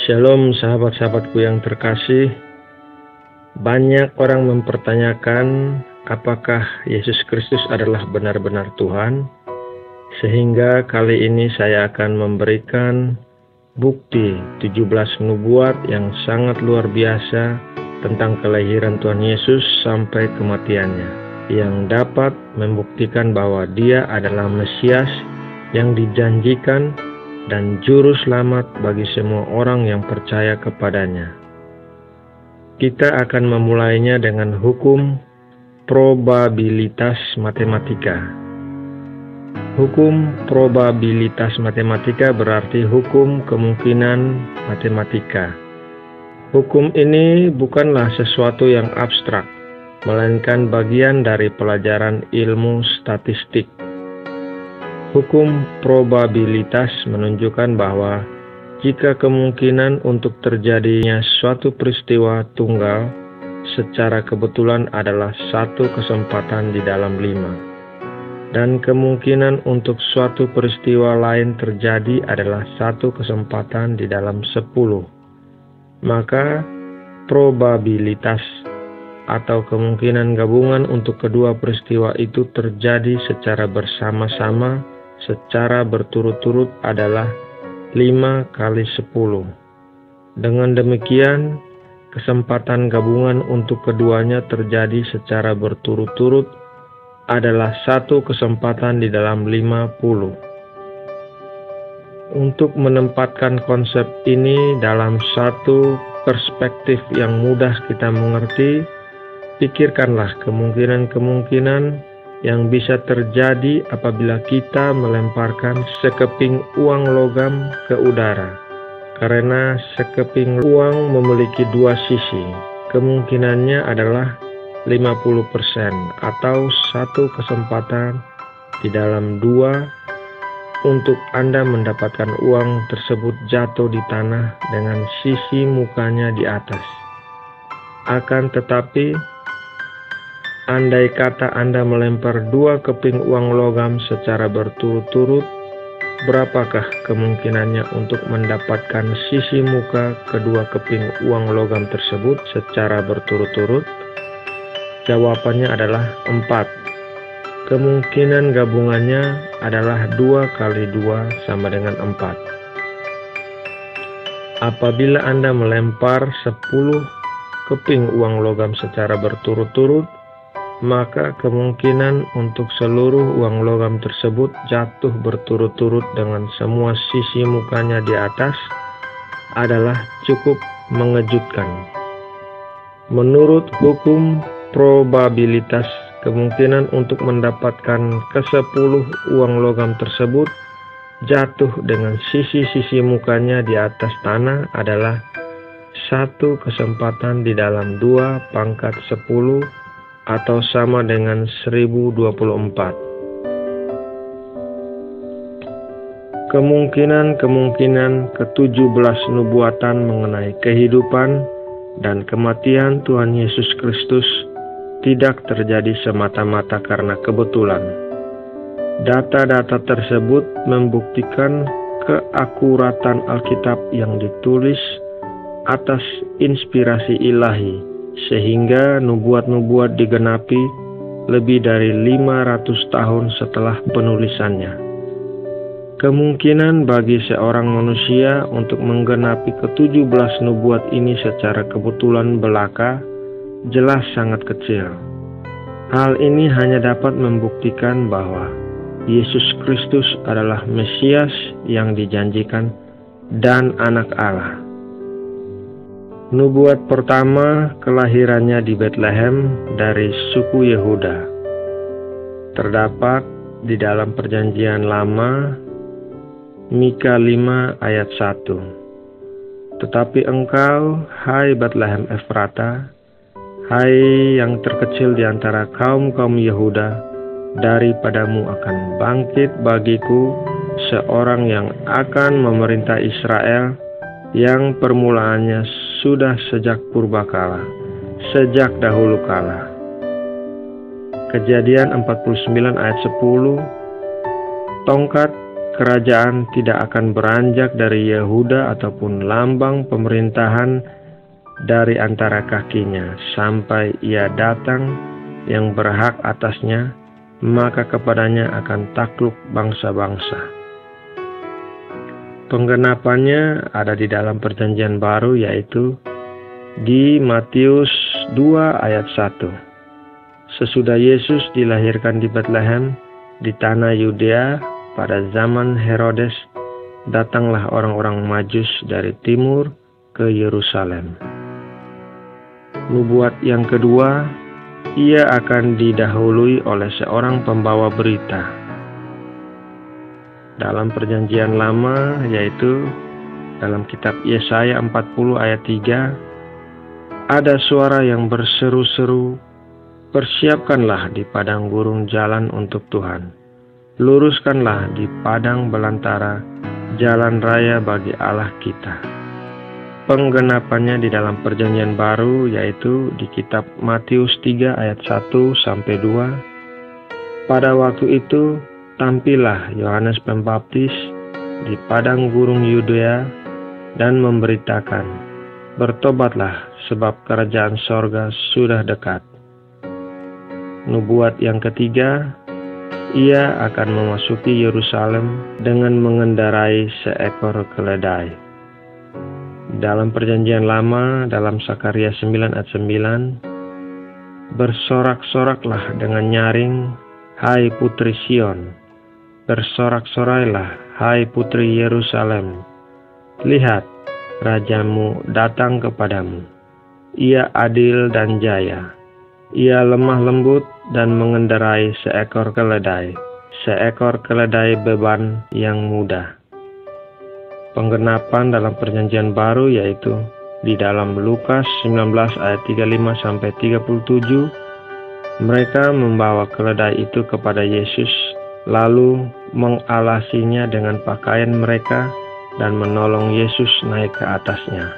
Shalom sahabat-sahabatku yang terkasih. Banyak orang mempertanyakan apakah Yesus Kristus adalah benar-benar Tuhan. Sehingga kali ini saya akan memberikan bukti 17 nubuat yang sangat luar biasa tentang kelahiran Tuhan Yesus sampai kematiannya, yang dapat membuktikan bahwa Dia adalah Mesias yang dijanjikan dan juru selamat bagi semua orang yang percaya kepadanya. Kita akan memulainya dengan hukum probabilitas matematika. Hukum probabilitas matematika berarti hukum kemungkinan matematika. Hukum ini bukanlah sesuatu yang abstrak, melainkan bagian dari pelajaran ilmu statistik. Hukum probabilitas menunjukkan bahwa jika kemungkinan untuk terjadinya suatu peristiwa tunggal secara kebetulan adalah 1 kesempatan di dalam 5, dan kemungkinan untuk suatu peristiwa lain terjadi adalah 1 kesempatan di dalam 10, maka probabilitas atau kemungkinan gabungan untuk kedua peristiwa itu terjadi secara bersama-sama secara berturut-turut adalah 5 kali 10. Dengan demikian, kesempatan gabungan untuk keduanya terjadi secara berturut-turut adalah 1 kesempatan di dalam 50. Untuk menempatkan konsep ini dalam satu perspektif yang mudah kita mengerti, pikirkanlah kemungkinan-kemungkinan yang bisa terjadi apabila kita melemparkan sekeping uang logam ke udara. Karena sekeping uang memiliki dua sisi, kemungkinannya adalah 50% atau 1 kesempatan di dalam 2 untuk Anda mendapatkan uang tersebut jatuh di tanah dengan sisi mukanya di atas. Akan tetapi, andai kata Anda melempar 2 keping uang logam secara berturut-turut, berapakah kemungkinannya untuk mendapatkan sisi muka kedua keping uang logam tersebut secara berturut-turut? Jawabannya adalah 4. Kemungkinan gabungannya adalah 2 kali 2 sama dengan 4. Apabila Anda melempar 10 keping uang logam secara berturut-turut, maka kemungkinan untuk seluruh uang logam tersebut jatuh berturut-turut dengan semua sisi mukanya di atas adalah cukup mengejutkan. Menurut hukum probabilitas, kemungkinan untuk mendapatkan ke-10 uang logam tersebut jatuh dengan sisi-sisi mukanya di atas tanah adalah 1 kesempatan di dalam 2 pangkat 10 atau sama dengan 1024. Kemungkinan ke-17 nubuatan mengenai kehidupan dan kematian Tuhan Yesus Kristus tidak terjadi semata-mata karena kebetulan. Data-data tersebut membuktikan keakuratan Alkitab yang ditulis atas inspirasi ilahi, sehingga nubuat-nubuat digenapi lebih dari 500 tahun setelah penulisannya. Kemungkinan bagi seorang manusia untuk menggenapi ke-17 nubuat ini secara kebetulan belaka jelas sangat kecil. Hal ini hanya dapat membuktikan bahwa Yesus Kristus adalah Mesias yang dijanjikan dan Anak Allah. Nubuat pertama, kelahirannya di Betlehem dari suku Yehuda, terdapat di dalam Perjanjian Lama, Mika 5 ayat 1. Tetapi engkau, hai Betlehem Efrata, hai yang terkecil di antara kaum-kaum Yehuda, daripadamu akan bangkit bagiku seorang yang akan memerintah Israel, yang permulaannya sudah sejak purbakala, sejak dahulu kala. Kejadian 49 ayat 10. Tongkat kerajaan tidak akan beranjak dari Yehuda ataupun lambang pemerintahan dari antara kakinya sampai ia datang yang berhak atasnya, maka kepadanya akan takluk bangsa-bangsa. Penggenapannya ada di dalam Perjanjian Baru, yaitu di Matius 2 ayat 1. Sesudah Yesus dilahirkan di Betlehem di tanah Yudea pada zaman Herodes, datanglah orang-orang Majus dari timur ke Yerusalem. Nubuat yang kedua, ia akan didahului oleh seorang pembawa berita. Dalam Perjanjian Lama, yaitu dalam kitab Yesaya 40 ayat 3, ada suara yang berseru-seru, "Persiapkanlah di padang gurun jalan untuk Tuhan. Luruskanlah di padang belantara jalan raya bagi Allah kita." Penggenapannya di dalam Perjanjian Baru, yaitu di kitab Matius 3 ayat 1-2. Pada waktu itu tampillah Yohanes Pembaptis di padang gurun Yudea dan memberitakan, "Bertobatlah, sebab kerajaan sorga sudah dekat." Nubuat yang ketiga, ia akan memasuki Yerusalem dengan mengendarai seekor keledai. Dalam Perjanjian Lama, dalam Sakaria 9 ayat 9, "Bersorak-soraklah dengan nyaring, hai putri Sion. Bersorak-sorailah, hai putri Yerusalem. Lihat, rajamu datang kepadamu. Ia adil dan jaya. Ia lemah lembut dan mengendarai seekor keledai beban yang mudah." Penggenapan dalam Perjanjian Baru, yaitu di dalam Lukas 19 ayat 35-37, mereka membawa keledai itu kepada Yesus, lalu mengalasinya dengan pakaian mereka dan menolong Yesus naik ke atasnya.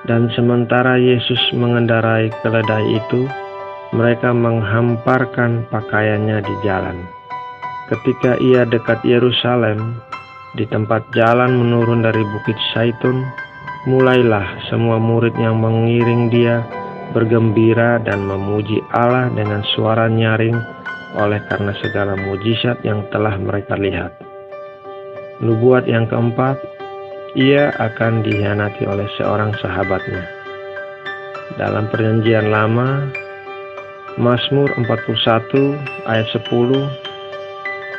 Dan sementara Yesus mengendarai keledai itu, mereka menghamparkan pakaiannya di jalan. Ketika ia dekat Yerusalem, di tempat jalan menurun dari Bukit Zaitun, mulailah semua murid yang mengiring dia bergembira dan memuji Allah dengan suara nyaring oleh karena segala mujizat yang telah mereka lihat. Nubuat yang keempat, ia akan dikhianati oleh seorang sahabatnya. Dalam Perjanjian Lama, Mazmur 41 ayat 10,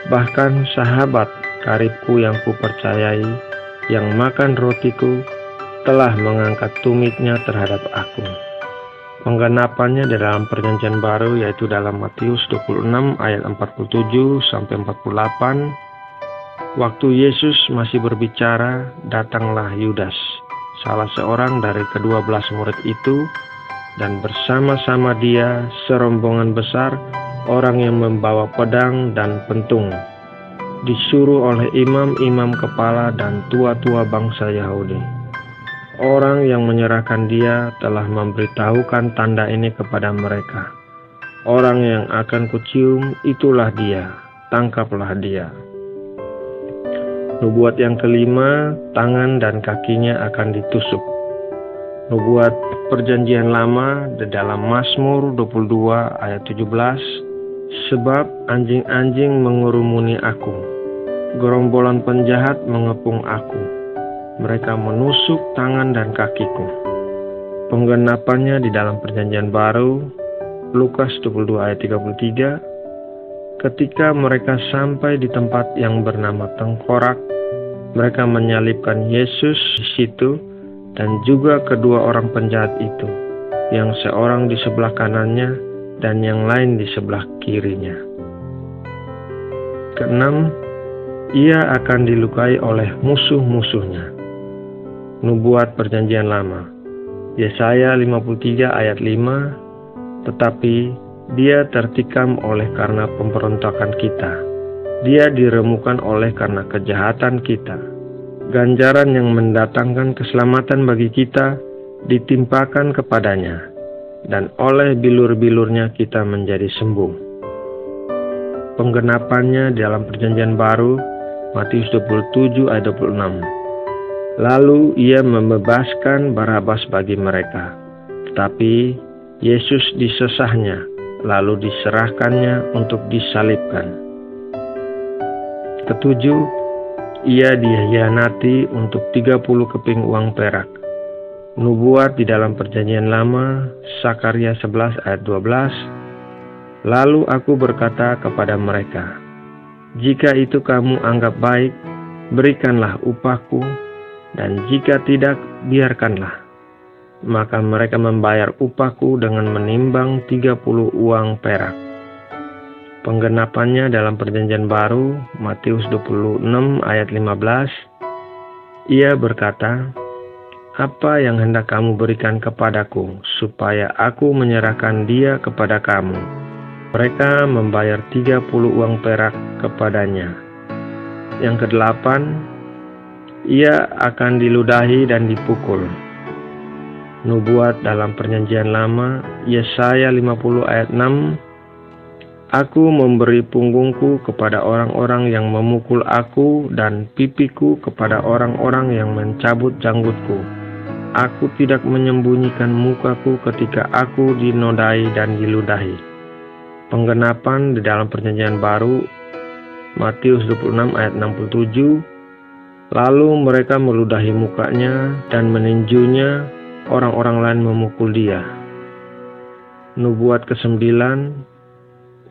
"Bahkan sahabat karibku yang kupercayai, yang makan rotiku, telah mengangkat tumitnya terhadap aku." Penggenapannya di dalam Perjanjian Baru, yaitu dalam Matius 26 ayat 47-48. Waktu Yesus masih berbicara, datanglah Yudas, salah seorang dari ke-12 murid itu, dan bersama-sama dia serombongan besar orang yang membawa pedang dan pentung, disuruh oleh imam-imam kepala dan tua-tua bangsa Yahudi. Orang yang menyerahkan dia telah memberitahukan tanda ini kepada mereka. "Orang yang akan kucium, itulah dia, tangkaplah dia." Nubuat yang kelima, tangan dan kakinya akan ditusuk. Nubuat Perjanjian Lama di dalam Mazmur 22 ayat 17, "Sebab anjing-anjing mengurumuni aku, gerombolan penjahat mengepung aku. Mereka menusuk tangan dan kakiku." Penggenapannya di dalam Perjanjian Baru, Lukas 22 ayat 33, "Ketika mereka sampai di tempat yang bernama Tengkorak, mereka menyalibkan Yesus di situ dan juga kedua orang penjahat itu, yang seorang di sebelah kanannya dan yang lain di sebelah kirinya." Keenam, ia akan dilukai oleh musuh-musuhnya. Nubuat Perjanjian Lama, Yesaya 53 ayat 5, "Tetapi dia tertikam oleh karena pemberontakan kita, dia diremukan oleh karena kejahatan kita. Ganjaran yang mendatangkan keselamatan bagi kita ditimpakan kepadanya, dan oleh bilur-bilurnya kita menjadi sembuh." Penggenapannya dalam Perjanjian Baru, Matius 27 ayat 26. Lalu ia membebaskan Barabas bagi mereka, tetapi Yesus disesahnya, lalu diserahkannya untuk disalibkan. Ketujuh, ia dihianati untuk 30 keping uang perak. Nubuat di dalam Perjanjian Lama, Sakaria 11 ayat 12. Lalu aku berkata kepada mereka, jika itu kamu anggap baik, berikanlah upahku, dan jika tidak, biarkanlah. Maka mereka membayar upahku dengan menimbang 30 uang perak. Penggenapannya dalam Perjanjian Baru, Matius 26 ayat 15. Ia berkata, apa yang hendak kamu berikan kepadaku, supaya aku menyerahkan dia kepada kamu? Mereka membayar 30 uang perak kepadanya. Yang kedelapan, ia akan diludahi dan dipukul. Nubuat dalam Perjanjian Lama, Yesaya 50 ayat 6. Aku memberi punggungku kepada orang-orang yang memukul aku dan pipiku kepada orang-orang yang mencabut janggutku. Aku tidak menyembunyikan mukaku ketika aku dinodai dan diludahi. Penggenapan di dalam Perjanjian Baru, Matius 26 ayat 67. Lalu mereka meludahi mukanya dan meninjunya, orang-orang lain memukul dia. Nubuat ke-9,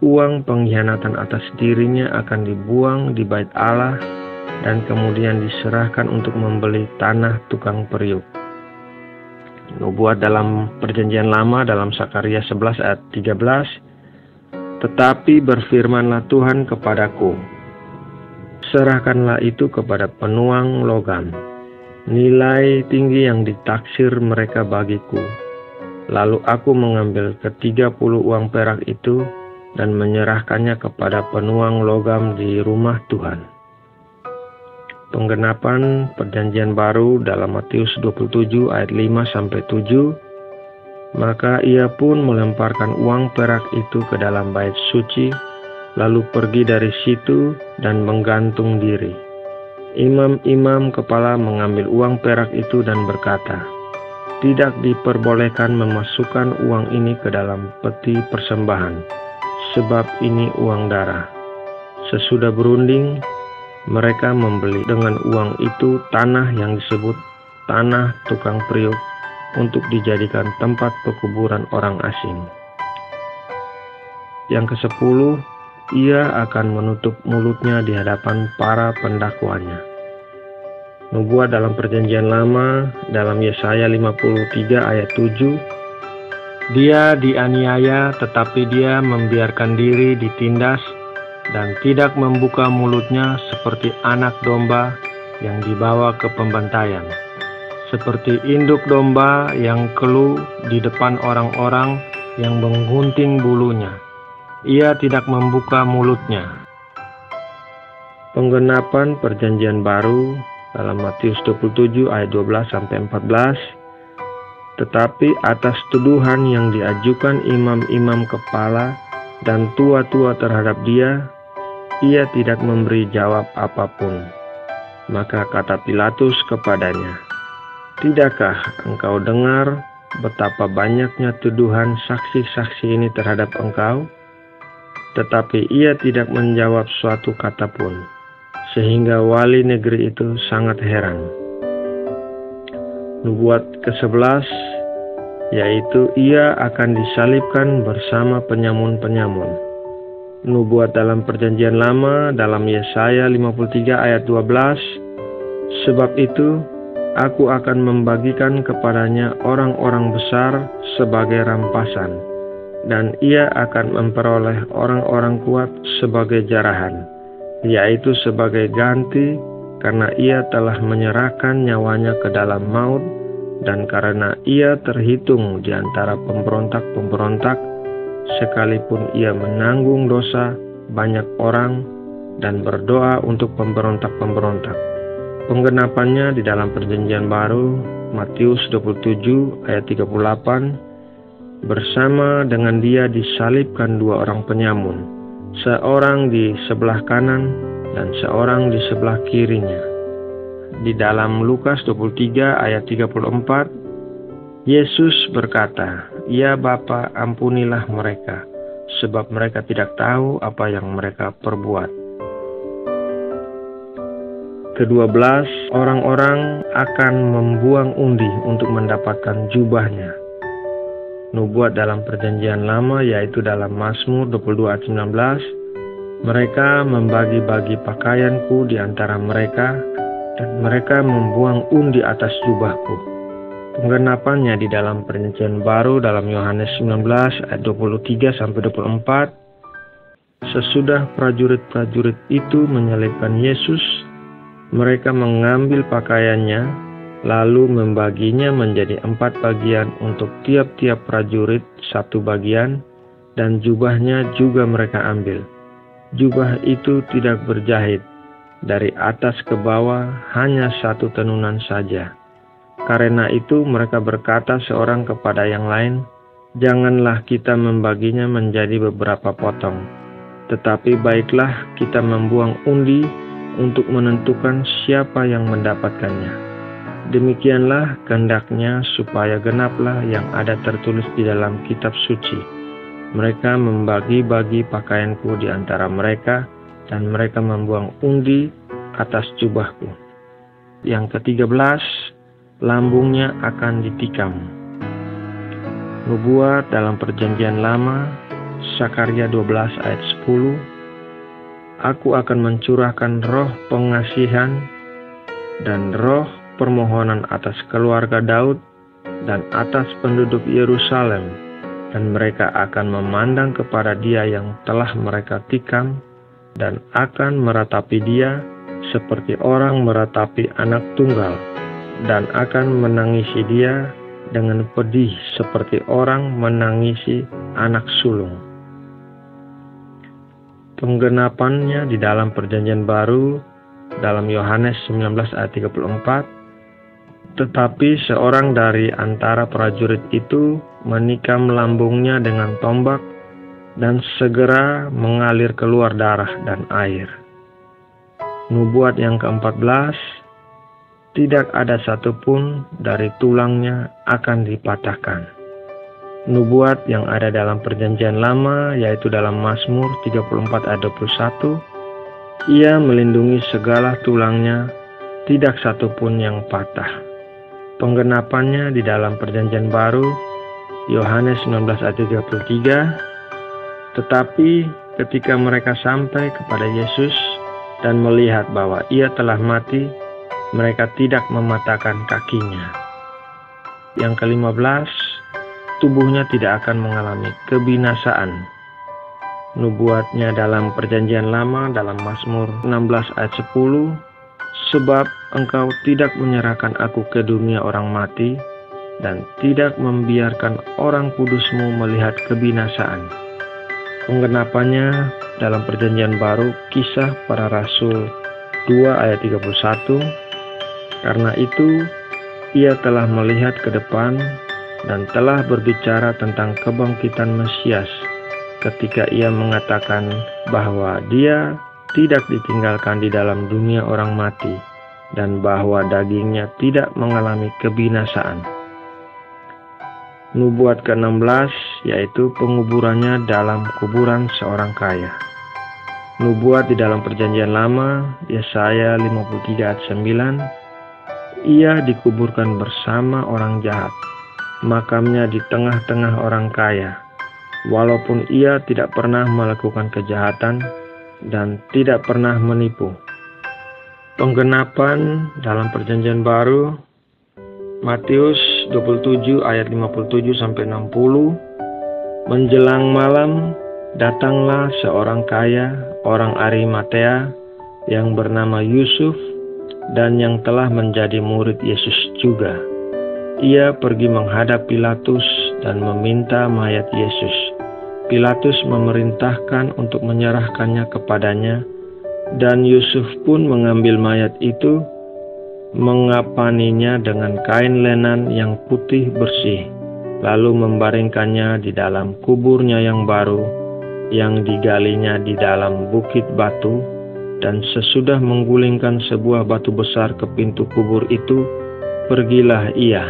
uang pengkhianatan atas dirinya akan dibuang di bait Allah dan kemudian diserahkan untuk membeli tanah tukang periuk. Nubuat dalam Perjanjian Lama dalam Sakaria 11 ayat 13. Tetapi berfirmanlah Tuhan kepadaku, serahkanlah itu kepada penuang logam, nilai tinggi yang ditaksir mereka bagiku. Lalu aku mengambil ke-30 uang perak itu dan menyerahkannya kepada penuang logam di rumah Tuhan. Penggenapan Perjanjian Baru dalam Matius 27 ayat 5-7. Maka ia pun melemparkan uang perak itu ke dalam bait suci, lalu pergi dari situ dan menggantung diri. Imam-imam kepala mengambil uang perak itu dan berkata, tidak diperbolehkan memasukkan uang ini ke dalam peti persembahan, sebab ini uang darah. Sesudah berunding, mereka membeli dengan uang itu tanah yang disebut tanah tukang periuk untuk dijadikan tempat pekuburan orang asing. Yang ke-10, ia akan menutup mulutnya di hadapan para pendakwanya. Nubuat dalam Perjanjian Lama dalam Yesaya 53 ayat 7. Dia dianiaya tetapi dia membiarkan diri ditindas dan tidak membuka mulutnya seperti anak domba yang dibawa ke pembantaian. Seperti induk domba yang keluh di depan orang-orang yang menggunting bulunya. Ia tidak membuka mulutnya. Penggenapan Perjanjian Baru dalam Matius 27 ayat 12-14. Tetapi atas tuduhan yang diajukan imam-imam kepala dan tua-tua terhadap dia, ia tidak memberi jawab apapun. Maka kata Pilatus kepadanya, tidakkah engkau dengar betapa banyaknya tuduhan saksi-saksi ini terhadap engkau? Tetapi ia tidak menjawab suatu kata pun, sehingga wali negeri itu sangat heran. Nubuat ke-11, yaitu ia akan disalibkan bersama penyamun-penyamun. Nubuat dalam Perjanjian Lama dalam Yesaya 53 ayat 12. Sebab itu, aku akan membagikan kepadanya orang-orang besar sebagai rampasan, dan ia akan memperoleh orang-orang kuat sebagai jarahan, yaitu sebagai ganti, karena ia telah menyerahkan nyawanya ke dalam maut, dan karena ia terhitung di antara pemberontak-pemberontak, sekalipun ia menanggung dosa banyak orang dan berdoa untuk pemberontak-pemberontak. Penggenapannya di dalam Perjanjian Baru, Matius 27 ayat 38, bersama dengan dia disalibkan dua orang penyamun, seorang di sebelah kanan dan seorang di sebelah kirinya. Di dalam Lukas 23 ayat 34, Yesus berkata, "Ya Bapa, ampunilah mereka, sebab mereka tidak tahu apa yang mereka perbuat." Ke-12, orang-orang akan membuang undi untuk mendapatkan jubahnya. Nubuat dalam Perjanjian Lama, yaitu dalam Mazmur 22 ayat 19, "Mereka membagi-bagi pakaianku di antara mereka, dan mereka membuang undi atas jubahku." Penggenapannya di dalam Perjanjian Baru dalam Yohanes 19 ayat 23-24, sesudah prajurit-prajurit itu menyalibkan Yesus, mereka mengambil pakaiannya, lalu membaginya menjadi 4 bagian untuk tiap-tiap prajurit 1 bagian, dan jubahnya juga mereka ambil. Jubah itu tidak berjahit, dari atas ke bawah hanya 1 tenunan saja. Karena itu mereka berkata seorang kepada yang lain, "Janganlah kita membaginya menjadi beberapa potong, tetapi baiklah kita membuang undi untuk menentukan siapa yang mendapatkannya. Demikianlah kehendaknya supaya genaplah yang ada tertulis di dalam kitab suci. Mereka membagi-bagi pakaianku di antara mereka, dan mereka membuang undi atas jubahku." Yang ke-13, lambungnya akan ditikam. Nubuat dalam Perjanjian Lama, Sakarya 12 ayat 10, "Aku akan mencurahkan roh pengasihan dan roh permohonan atas keluarga Daud dan atas penduduk Yerusalem, dan mereka akan memandang kepada dia yang telah mereka tikam, dan akan meratapi dia seperti orang meratapi anak tunggal, dan akan menangisi dia dengan pedih seperti orang menangisi anak sulung." Penggenapannya di dalam Perjanjian Baru dalam Yohanes 19 ayat 34, "Tetapi seorang dari antara prajurit itu menikam lambungnya dengan tombak, dan segera mengalir keluar darah dan air." Nubuat yang ke-14, "Tidak ada satupun dari tulangnya akan dipatahkan." Nubuat yang ada dalam Perjanjian Lama, yaitu dalam Mazmur 34 ayat 21, "Ia melindungi segala tulangnya, tidak satupun yang patah." Penggenapannya di dalam Perjanjian Baru, Yohanes 19 ayat 33, "Tetapi ketika mereka sampai kepada Yesus dan melihat bahwa ia telah mati, mereka tidak mematahkan kakinya." Yang ke-15, tubuhnya tidak akan mengalami kebinasaan. Nubuatnya dalam Perjanjian Lama dalam Mazmur 16 ayat 10, "Sebab engkau tidak menyerahkan aku ke dunia orang mati, dan tidak membiarkan orang kudusmu melihat kebinasaan." Penggenapannya dalam Perjanjian Baru, Kisah Para Rasul 2 ayat 31, "Karena itu ia telah melihat ke depan dan telah berbicara tentang kebangkitan Mesias, ketika ia mengatakan bahwa dia tidak ditinggalkan di dalam dunia orang mati, dan bahwa dagingnya tidak mengalami kebinasaan." Nubuat ke-16, yaitu penguburannya dalam kuburan seorang kaya. Nubuat di dalam Perjanjian Lama, Yesaya 53 ayat 9, "Ia dikuburkan bersama orang jahat, makamnya di tengah-tengah orang kaya, walaupun ia tidak pernah melakukan kejahatan dan tidak pernah menipu." Penggenapan dalam Perjanjian Baru, Matius 27 ayat 57-60, "Menjelang malam, datanglah seorang kaya, orang Arimatea, yang bernama Yusuf, dan yang telah menjadi murid Yesus juga. Ia pergi menghadap Pilatus dan meminta mayat Yesus. Pilatus memerintahkan untuk menyerahkannya kepadanya, dan Yusuf pun mengambil mayat itu, mengapaninya dengan kain lenan yang putih bersih, lalu membaringkannya di dalam kuburnya yang baru, yang digalinya di dalam bukit batu, dan sesudah menggulingkan sebuah batu besar ke pintu kubur itu, pergilah ia.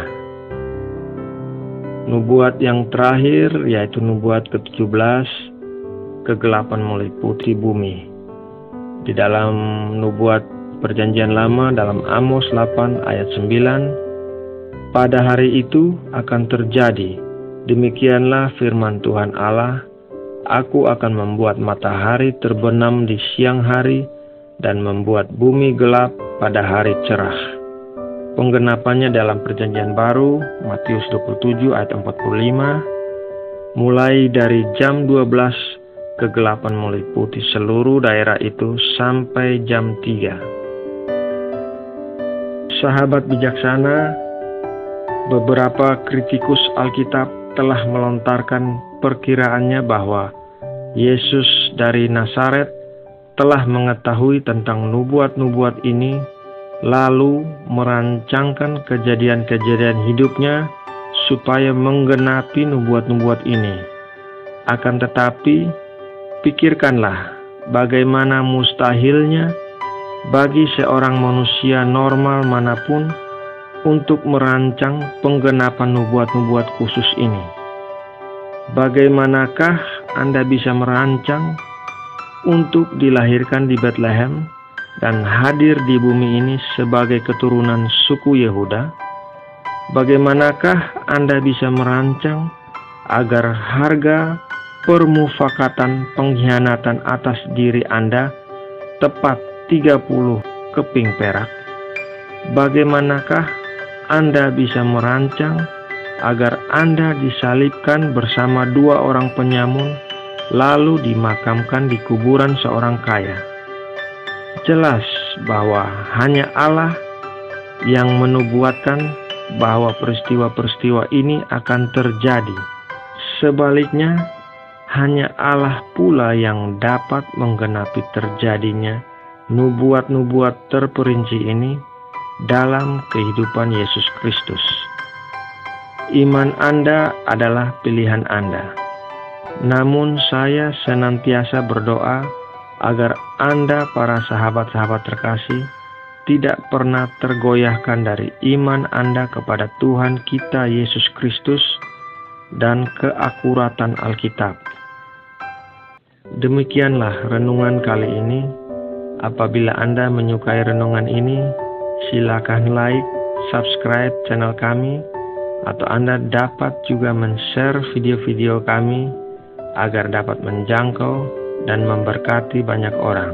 Nubuat yang terakhir, yaitu nubuat ke-17, kegelapan meliputi bumi. Di dalam nubuat Perjanjian Lama dalam Amos 8 ayat 9, pada hari itu akan terjadi, demikianlah firman Tuhan Allah, aku akan membuat matahari terbenam di siang hari dan membuat bumi gelap pada hari cerah. Penggenapannya dalam Perjanjian Baru, Matius 27 ayat 45, mulai dari jam 12 kegelapan meliputi seluruh daerah itu sampai jam 3. Sahabat bijaksana, beberapa kritikus Alkitab telah melontarkan perkiraannya bahwa Yesus dari Nazaret telah mengetahui tentang nubuat-nubuat ini, lalu merancangkan kejadian-kejadian hidupnya supaya menggenapi nubuat-nubuat ini. Akan tetapi, pikirkanlah bagaimana mustahilnya bagi seorang manusia normal manapun untuk merancang penggenapan nubuat-nubuat khusus ini. Bagaimanakah Anda bisa merancang untuk dilahirkan di Bethlehem dan hadir di bumi ini sebagai keturunan suku Yehuda? Bagaimanakah Anda bisa merancang agar harga permufakatan pengkhianatan atas diri Anda tepat 30 keping perak? Bagaimanakah Anda bisa merancang agar Anda disalibkan bersama 2 orang penyamun lalu dimakamkan di kuburan seorang kaya? Jelas bahwa hanya Allah yang menubuatkan bahwa peristiwa-peristiwa ini akan terjadi. Sebaliknya, hanya Allah pula yang dapat menggenapi terjadinya nubuat-nubuat terperinci ini dalam kehidupan Yesus Kristus. Iman Anda adalah pilihan Anda. Namun saya senantiasa berdoa agar Anda, para sahabat-sahabat terkasih, tidak pernah tergoyahkan dari iman Anda kepada Tuhan kita Yesus Kristus dan keakuratan Alkitab. Demikianlah renungan kali ini. Apabila Anda menyukai renungan ini, silakan like, subscribe channel kami, atau Anda dapat juga men-share video-video kami agar dapat menjangkau dan memberkati banyak orang.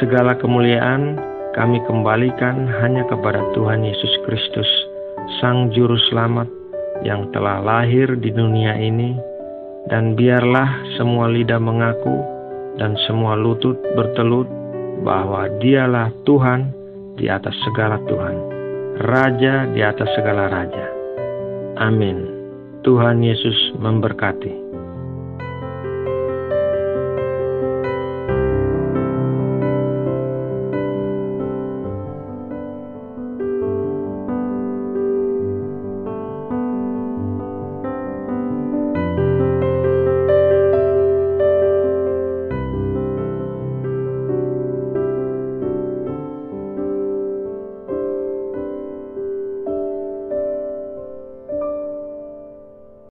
Segala kemuliaan kami kembalikan hanya kepada Tuhan Yesus Kristus, Sang Juru Selamat yang telah lahir di dunia ini, dan biarlah semua lidah mengaku dan semua lutut bertelut bahwa Dialah Tuhan di atas segala Tuhan, Raja di atas segala raja. Amin. Tuhan Yesus memberkati.